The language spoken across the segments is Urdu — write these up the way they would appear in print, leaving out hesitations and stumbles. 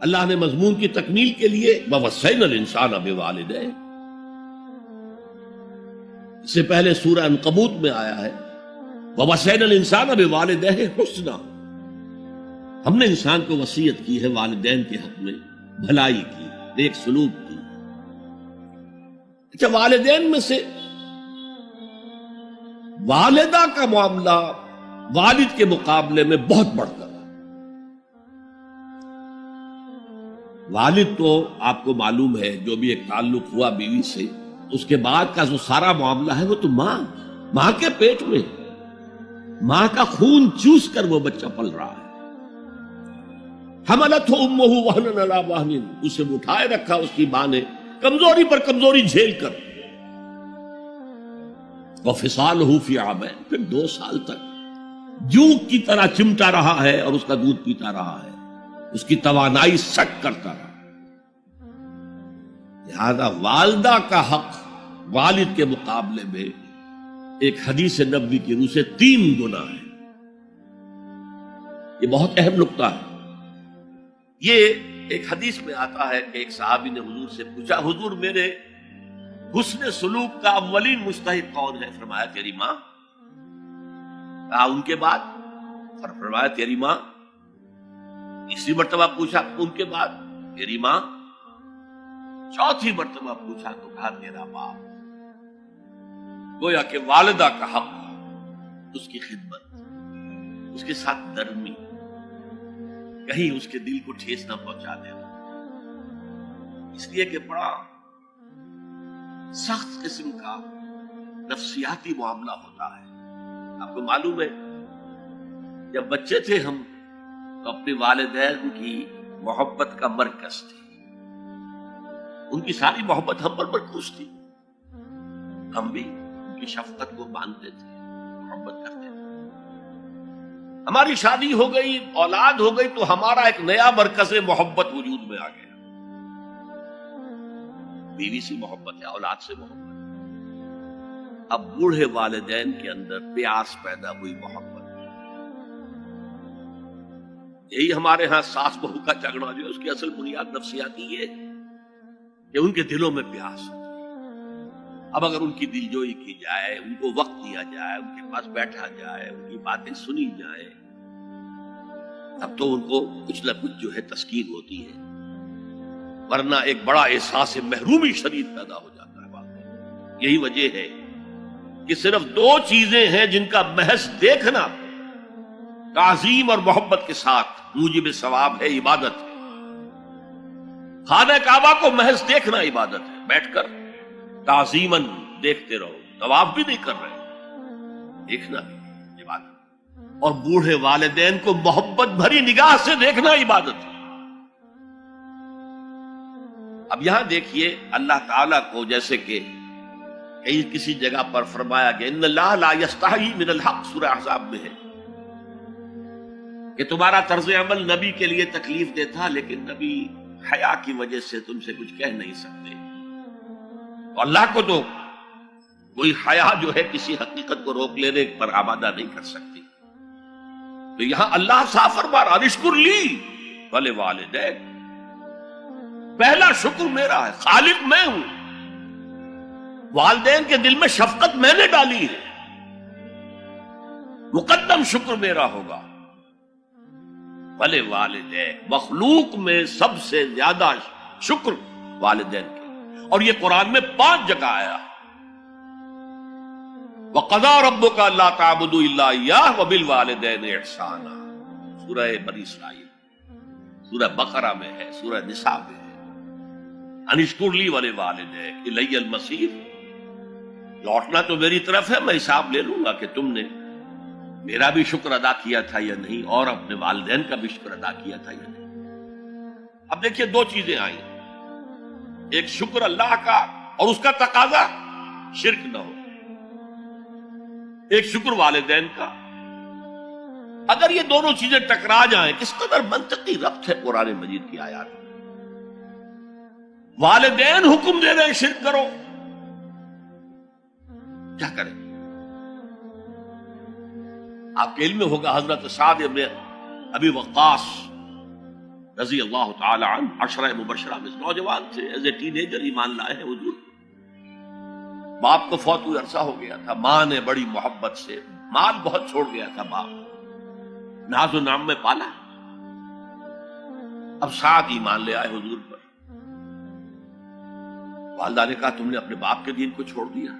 اللہ نے مضمون کی تکمیل کے لیے وَوَصَّيْنَا الْإِنسَانَ بِوَالِدَيْهِ، اس سے پہلے سورہ عنکبوت میں آیا ہے وَوَصَّيْنَا الْإِنسَانَ بِوَالِدَيْهِ حُسْنًا، ہم نے انسان کو وصیت کی ہے والدین کے حق میں بھلائی کی، نیک سلوک کی۔ اچھا، والدین میں سے والدہ کا معاملہ والد کے مقابلے میں بہت بڑھ کر ہے۔ والد تو آپ کو معلوم ہے جو بھی ایک تعلق ہوا بیوی سے، اس کے بعد کا جو سارا معاملہ ہے وہ تو ماں کے پیٹ میں، ماں کا خون چوس کر وہ بچہ پل رہا ہے۔ حملتہ امہ وہنا علی وہن، اسے اٹھائے رکھا اس کی ماں نے کمزوری پر کمزوری جھیل کر، وفصالہ فی عامین، پھر 2 سال تک جوک کی طرح چمٹا رہا ہے اور اس کا دودھ پیتا رہا ہے، اس کی توانائی سٹ کرتا رہا۔ لہذا والدہ کا حق والد کے مقابلے میں ایک حدیث نبوی کی روح سے 3 گنا ہے۔ یہ بہت اہم نقطہ ہے۔ یہ ایک حدیث میں آتا ہے کہ ایک صحابی نے حضور سے پوچھا، حضور میرے حسن سلوک کا اولین مستحق کون ہے؟ فرمایا تیری ماں۔ کہا ان کے بعد؟ فرمایا تیری ماں۔ تیسری مرتبہ پوچھا ان کے بعد؟ تیری ماں۔ چوتھی مرتبہ پوچھا تو کہا تیرا باپ۔ گویا کہ والدہ کا حق، اس کی خدمت، اس کے ساتھ نرمی، کہیں اس کے دل کو ٹھیس نہ پہنچا دینا، اس لیے کہ بڑا سخت قسم کا نفسیاتی معاملہ ہوتا ہے۔ آپ کو معلوم ہے جب بچے تھے ہم تو اپنے والدین کی محبت کا مرکز تھے، ان کی ساری محبت ہم پر مرکوز تھی، ہم بھی ان کی شفقت کو مانتے تھے، محبت کرتے تھے۔ ہماری شادی ہو گئی، اولاد ہو گئی تو ہمارا ایک نیا مرکز محبت وجود میں آ گیا۔ بیوی سے محبت ہے، اولاد سے محبت ہے۔ اب بوڑھے والدین کے اندر پیاس پیدا ہوئی محبت، یہی ہمارے ہاں ساس بہو کا جھگڑا جو ہے اس کی اصل بنیاد نفسیاتی ہے کہ ان کے دلوں میں پیاس ہوتی ہے۔ اب اگر ان کی دلجوئی کی جائے، ان کو وقت دیا جائے، ان کے پاس بیٹھا جائے، ان کی باتیں سنی جائیں، اب تو ان کو کچھ نہ کچھ جو ہے تسکین ہوتی ہے، ورنہ ایک بڑا احساس محرومی شدید پیدا ہو جاتا ہے۔ یہی وجہ ہے کہ صرف 2 چیزیں ہیں جن کا محض دیکھنا تعظیم اور محبت کے ساتھ موجب ثواب ہے، عبادت ہے۔ خانہ کعبہ کو محض دیکھنا عبادت ہے، بیٹھ کر تعظیماً دیکھتے رہو، طواف بھی نہیں کر رہے، دیکھنا بھی عبادت۔ اور بوڑھے والدین کو محبت بھری نگاہ سے دیکھنا عبادت ہے۔ اب یہاں دیکھیے اللہ تعالیٰ کو جیسے کہ کسی جگہ پر فرمایا کہ ان اللہ لا یستحی من الحق، سورہ احزاب میں ہے کہ تمہارا طرز عمل نبی کے لیے تکلیف دہ تھا، لیکن نبی حیا کی وجہ سے تم سے کچھ کہہ نہیں سکتے۔ اور اللہ کو تو کوئی حیا جو ہے کسی حقیقت کو روک لینے پر آمادہ نہیں کر سکتی۔ تو یہاں اللہ صاف فرما رہا اشکر لی ولوالدیک، پہلا شکر میرا ہے، خالق میں ہوں، والدین کے دل میں شفقت میں نے ڈالی ہے، مقدم شکر میرا ہوگا۔ ولوالدیک، مخلوق میں سب سے زیادہ شکر والدین کے، اور یہ قرآن میں 5 جگہ آیا۔ وَقَضَىٰ رَبُّكَ أَلَّا تَعْبُدُوا إِلَّا إِيَّاهُ وَبِالْوَالِدَيْنِ إِحْسَانًا، سورہ بنی اسرائیل، سورہ بقرہ میں ہے، سورہ نساء میں ہے۔ ان اشکر لی ولوالدیک الی المصیر، لوٹنا تو میری طرف ہے، میں حساب لے لوں گا کہ تم نے میرا بھی شکر ادا کیا تھا یا نہیں، اور اپنے والدین کا بھی شکر ادا کیا تھا یا نہیں۔ اب دیکھیے 2 چیزیں آئیں، ایک شکر اللہ کا اور اس کا تقاضا شرک نہ ہو، ایک شکر والدین کا۔ اگر یہ دونوں چیزیں ٹکرا جائیں، کس قدر منطقی ربط ہے قرآن مجید کی آیات میں۔ والدین حکم دے رہے ہیں شرک کرو، کیا کریں؟ آپ کے علم میں ہوگا حضرت سعد بن ابی وقاص رضی اللہ تعالی عنہ عشرہ مبشرہ میں نوجوان تھے، ایز اے ٹین ایجر ایمان لائے ہیں حضور۔ باپ کو فوت ہوئے عرصہ ہو گیا تھا، ماں نے بڑی محبت سے، مال بہت چھوڑ گیا تھا باپ، ناز و نام میں پالا۔ اب سعد ایمان لے آئے حضور پر۔ والدہ نے کہا تم نے اپنے باپ کے دین کو چھوڑ دیا،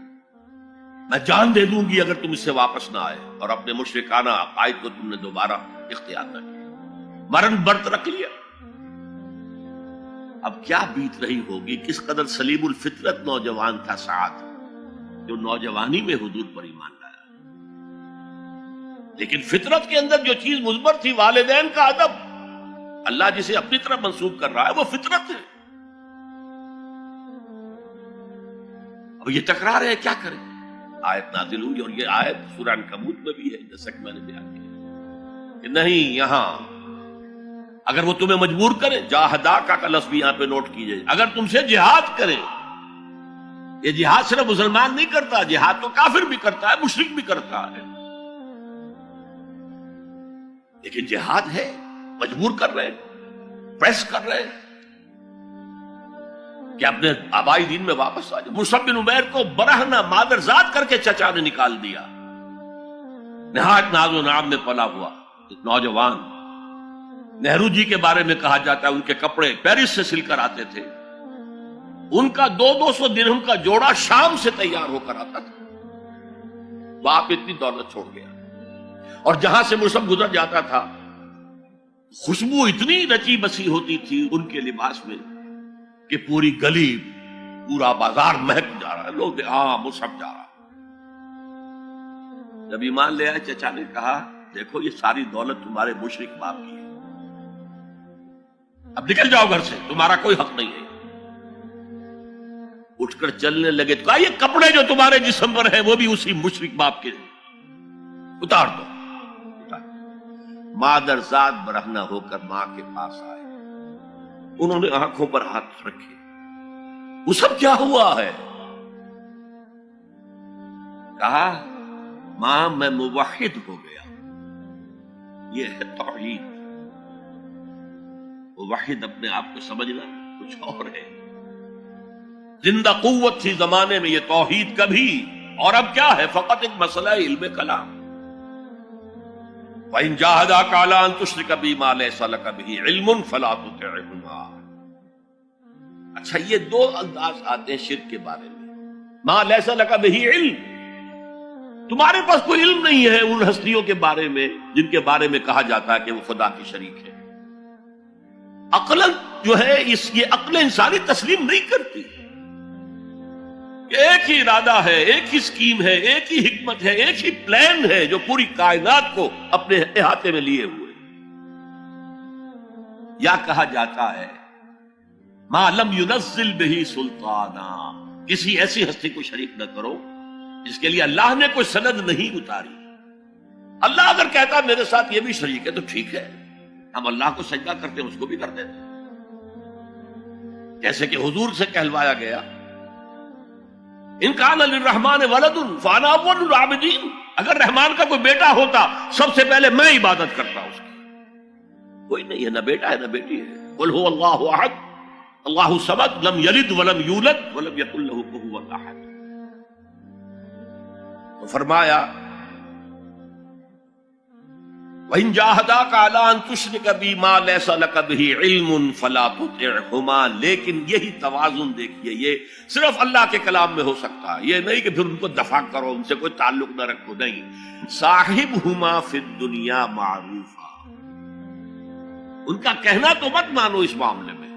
میں جان دے دوں گی اگر تم اس سے واپس نہ آئے، اور اپنے مشرکانہ عقائد کو تم نے دوبارہ اختیار نہ کیا، مرن برت رکھ لیا۔ اب کیا بیت رہی ہوگی، کس قدر سلیم الفطرت نوجوان تھا سعد، جو نوجوانی میں حضور پر ایمان لایا۔ لیکن فطرت کے اندر جو چیز مثبت تھی، والدین کا ادب، اللہ جسے اپنی طرف منسوب کر رہا ہے وہ فطرت ہے۔ اب یہ ٹکرا رہے ہیں، کیا کریں؟ آیت نازل ہوئی، اور یہ آیت سورہ عنکبوت میں بھی ہے، جیسا کہ میں نے بیان کیا کہ نہیں، یہاں اگر وہ تمہیں مجبور کرے، جاہداکا کا لفظ بھی یہاں پہ نوٹ کیجئے، اگر تم سے جہاد کرے، یہ جہاد صرف مسلمان نہیں کرتا، جہاد تو کافر بھی کرتا ہے، مشرک بھی کرتا ہے، لیکن جہاد ہے، مجبور کر رہے ہیں، پریس کر رہے ہیں کہ اپنے آبائی دین میں واپس آ جائے۔ مصعب بن عمیر کو برہنہ مادرزاد کر کے چچا نے نکال دیا، نہایت ناز و نعم میں پلا ہوا ایک نوجوان۔ نہرو جی کے بارے میں کہا جاتا ہے ان کے کپڑے پیرس سے سل کر آتے تھے، ان کا 200 درہم کا جوڑا شام سے تیار ہو کر آتا تھا۔ باپ اتنی دولت چھوڑ گیا، اور جہاں سے مصعب گزر جاتا تھا خوشبو اتنی رچی بسی ہوتی تھی ان کے لباس میں کہ پوری گلی، پورا بازار مہک جا رہا ہے، لوگ ہاں مصعب جا رہا۔ جب ایمان لے آئے، چچا نے کہا دیکھو یہ ساری دولت تمہارے مشرک باپ کی ہے، اب نکل جاؤ گھر سے، تمہارا کوئی حق نہیں ہے۔ اٹھ کر چلنے لگے تو کہا یہ کپڑے جو تمہارے جسم پر ہیں وہ بھی اسی مشرک باپ کے، اتار دو۔ مادرزاد برہنہ ہو کر ماں کے پاس آئے، انہوں نے آنکھوں پر ہاتھ رکھے، وہ سب کیا ہوا ہے؟ کہا ماں میں موحد ہو گیا، یہ ہے توحید۔ موحد اپنے آپ کو سمجھنا کچھ اور ہے، زندہ قوت تھی زمانے میں یہ توحید کبھی، اور اب کیا ہے؟ فقط ایک مسئلہ علم کلام۔ وَإِن جَاهَدَاكَ عَلَىٰ أَن تُشْرِكَ بِي مَا لَيْسَ لَكَ بِهِ عِلْمٌ فَلَا تُطِعْهُمَا۔ اچھا، یہ دو انداز آتے ہیں شرک کے بارے میں۔ مَا لَيْسَ لَكَ بِهِ علم، تمہارے پاس کوئی علم نہیں ہے ان ہستیوں کے بارے میں جن کے بارے میں کہا جاتا ہے کہ وہ خدا کی شریک ہے۔ عقل جو ہے یہ عقل انسانی تسلیم نہیں کرتی کہ ایک ہی ارادہ ہے، ایک ہی اسکیم ہے، ایک ہی حکمت ہے، ایک ہی پلان ہے جو پوری کائنات کو اپنے احاطے میں لیے ہوئے۔ یا کہا جاتا ہے ما لم ينزل به سلطانا، کسی ایسی ہستی کو شریک نہ کرو جس کے لیے اللہ نے کوئی سند نہیں اتاری۔ اللہ اگر کہتا میرے ساتھ یہ بھی شریک ہے تو ٹھیک ہے، ہم اللہ کو سجدہ کرتے ہیں، اس کو بھی کر دیتے ہیں۔ جیسے کہ حضور سے کہلوایا گیا ان کان للرحمن ولد فانا اول العابدین، اگر رحمان کا کوئی بیٹا ہوتا سب سے پہلے میں عبادت کرتا اس کی۔ کوئی نہیں ہے، نہ بیٹا ہے نہ بیٹی ہے۔ قل هو اللہ احد اللہ الصمد لم یلد ولم یولد ولم یکن له کفوا احد۔ تو فرمایا وَإِن جَاهَدَاكَ عَلَىٰ أَن تُشْرِكَ بِي مَا لَيْسَ لَكَ بِهِ عِلْمٌ فَلَا تُطِعْهُمَا۔ لیکن یہی توازن دیکھیے، یہ صرف اللہ کے کلام میں ہو سکتا ہے، یہ نہیں کہ پھر ان کو دفاع کرو، ان سے کوئی تعلق نہ رکھو، نہیں۔ صاحبهما فی الدنیا معروفا، ان کا کہنا تو مت مانو اس معاملے میں،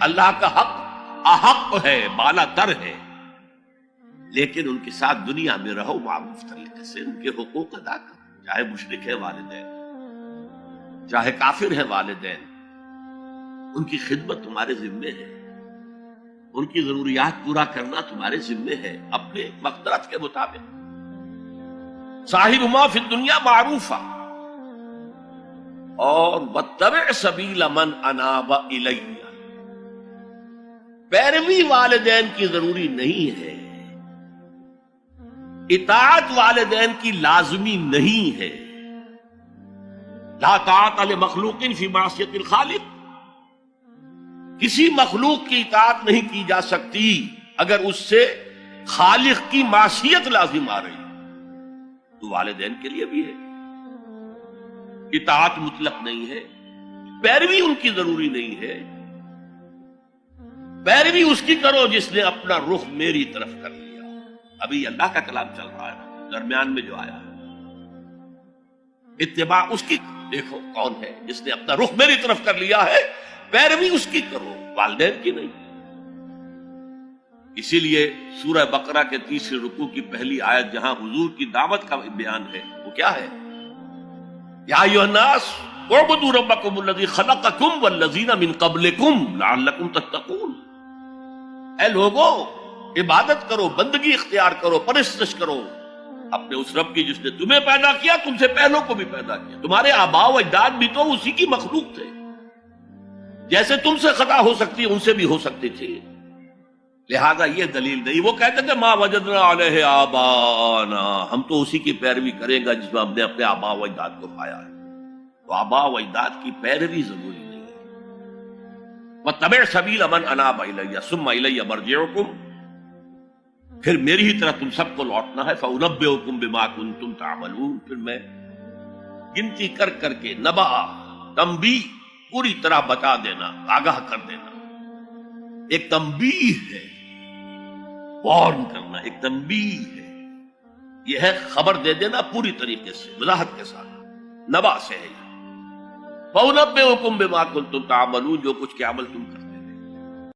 اللہ کا حق احق ہے، بالا تر ہے، لیکن ان کے ساتھ دنیا میں رہو معروف طریقے سے، ان کے حقوق ادا کرو، چاہے مشرک ہے والدین، چاہے کافر ہے والدین، ان کی خدمت تمہارے ذمے ہے، ان کی ضروریات پورا کرنا تمہارے ذمے ہے اپنے مقدرت کے مطابق۔ صاحبہما فی الدنیا معروفا، اور واتبع سبیل من اناب الی، پیروی والدین کی ضروری نہیں ہے، اطاعت والدین کی لازمی نہیں ہے۔ لا طاعت لمخلوق فی معصیت الخالق، کسی مخلوق کی اطاعت نہیں کی جا سکتی اگر اس سے خالق کی معصیت لازم آ رہی ہے، تو والدین کے لیے بھی ہے۔ اطاعت مطلق نہیں ہے، پیروی ان کی ضروری نہیں ہے، پیروی اس کی کرو جس نے اپنا رخ میری طرف کر لیا۔ ابھی اللہ کا کلام چل رہا ہے، درمیان میں جو آیا اتباع اس کی، دیکھو کون ہے جس نے اپنا رخ میری طرف کر لیا ہے، پیروی اس کی کرو، والدین کی نہیں۔ اسی لیے سورہ بقرہ کے تیسرے رکوع کی پہلی آیت جہاں حضور کی دعوت کا بیان ہے، وہ کیا ہے؟ یا ایھا الناس اعبدوا ربکم الذی خلقکم والذین من قبلکم لعلکم تتقون۔ اے لوگو، عبادت کرو، بندگی اختیار کرو، پرستش کرو اپنے اس رب کی جس نے تمہیں پیدا کیا، تم سے پہلوں کو بھی پیدا کیا۔ تمہارے آباء و اجداد بھی تو اسی کی مخلوق تھے، جیسے تم سے خطا ہو سکتی ان سے بھی ہو سکتی تھی، لہذا یہ دلیل نہیں۔ وہ کہتے تھے ما وجدنا علیہ آباءنا، ہم تو اسی کی پیروی کریں گا جس میں ہم نے اپنے آباء و اجداد کو پایا ہے۔ تو آباء و اجداد کی پیروی ضروری نہیں ہے۔ واتبع سبیل من اناب الی ثم الی مرجعکم، پھر میری ہی طرح تم سب کو لوٹنا ہے۔ فانبئکم بما کنتم تعملون، پھر میں گنتی کر کر کے نبا، تنبیہ، پوری طرح بتا دینا، آگاہ کر دینا۔ ایک تنبیہ ہے، وارن کرنا، ایک تنبیہ ہے، یہ ہے خبر دے دینا پوری طریقے سے، وضاحت کے ساتھ، نبا سے ہے۔ فَأُنَبِّئُكُم بِمَا كُنتُمْ تَعْمَلُونَ، جو کچھ کے عمل تم